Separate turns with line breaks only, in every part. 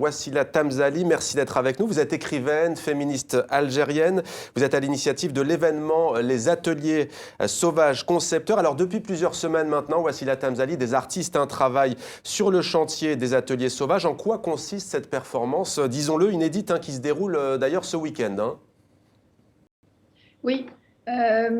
Wassila Tamzali, merci d'être avec nous. Vous êtes écrivaine, féministe algérienne. Vous êtes à l'initiative de l'événement Les Ateliers Sauvages Concepteurs. Alors depuis plusieurs semaines maintenant, Wassila Tamzali, des artistes travaillent sur le chantier des Ateliers Sauvages. En quoi consiste cette performance, disons-le, inédite, qui se déroule d'ailleurs ce week-end
Oui, à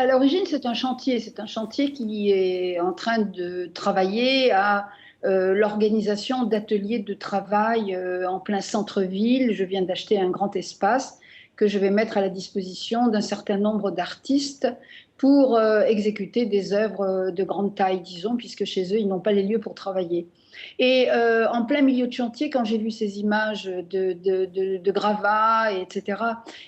l'origine c'est un chantier. C'est un chantier qui est en train de travailler à l'organisation d'ateliers de travail en plein centre-ville. Je viens d'acheter un grand espace que je vais mettre à la disposition d'un certain nombre d'artistes pour exécuter des œuvres de grande taille, disons, puisque chez eux, ils n'ont pas les lieux pour travailler. Et en plein milieu de chantier, quand j'ai vu ces images de gravats, etc.,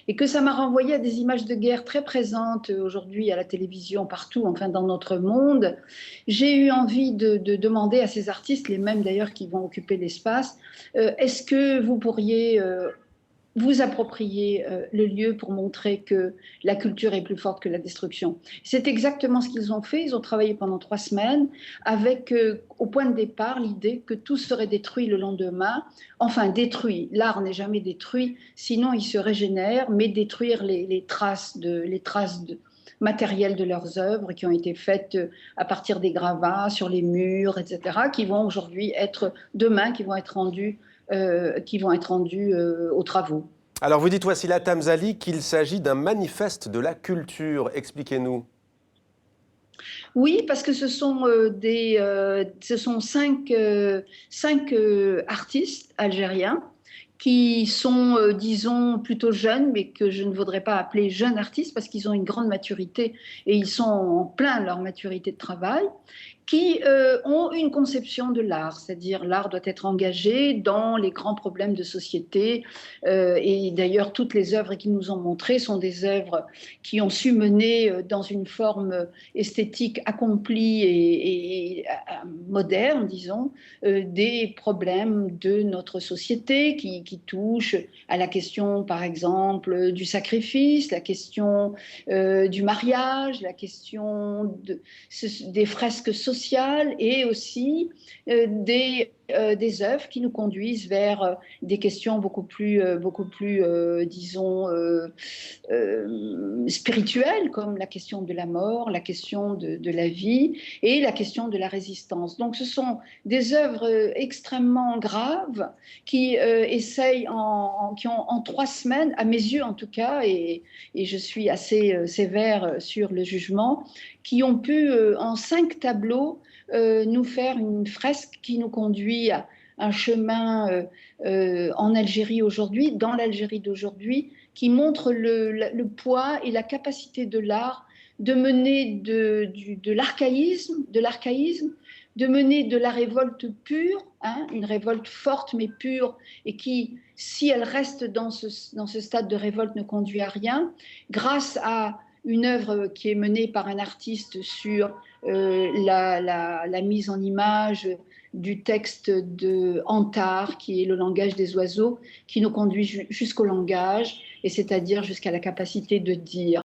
et que ça m'a renvoyé à des images de guerre très présentes aujourd'hui à la télévision, partout, enfin dans notre monde, j'ai eu envie de demander à ces artistes, les mêmes d'ailleurs qui vont occuper l'espace, est-ce que vous pourriez vous approprier le lieu pour montrer que la culture est plus forte que la destruction. C'est exactement ce qu'ils ont fait. Ils ont travaillé pendant 3 semaines avec, au point de départ, l'idée que tout serait détruit le lendemain. Enfin, détruit. L'art n'est jamais détruit, sinon il se régénère, mais détruire les traces matérielles de leurs œuvres qui ont été faites à partir des gravats sur les murs, etc., qui vont aujourd'hui être, demain, qui vont être rendus aux travaux.
Alors vous dites, Wassila Tamzali, qu'il s'agit d'un manifeste de la culture. Expliquez-nous.
Oui, parce que ce sont cinq artistes algériens qui sont, disons, plutôt jeunes, mais que je ne voudrais pas appeler jeunes artistes parce qu'ils ont une grande maturité et ils sont en plein leur maturité de travail, qui ont une conception de l'art, c'est-à-dire l'art doit être engagé dans les grands problèmes de société. Et d'ailleurs, toutes les œuvres qu'ils nous ont montrées sont des œuvres qui ont su mener dans une forme esthétique accomplie et moderne, disons, des problèmes de notre société qui touchent à la question, par exemple, du sacrifice, la question du mariage, la question des fresques sociales et aussi des œuvres qui nous conduisent vers des questions beaucoup plus disons, spirituelles, comme la question de la mort, la question de la vie et la question de la résistance. Donc ce sont des œuvres extrêmement graves qui essayent, qui ont en 3 semaines, à mes yeux en tout cas, et je suis assez sévère sur le jugement, qui ont pu en 5 tableaux nous faire une fresque qui nous conduit à un chemin en Algérie aujourd'hui, dans l'Algérie d'aujourd'hui, qui montre le poids et la capacité de l'art de mener de l'archaïsme, de mener de la révolte pure, une révolte forte mais pure, et qui, si elle reste dans ce stade de révolte, ne conduit à rien, grâce à une œuvre qui est menée par un artiste sur la mise en image du texte de Antar, qui est le langage des oiseaux, qui nous conduit jusqu'au langage, et c'est-à-dire jusqu'à la capacité de dire.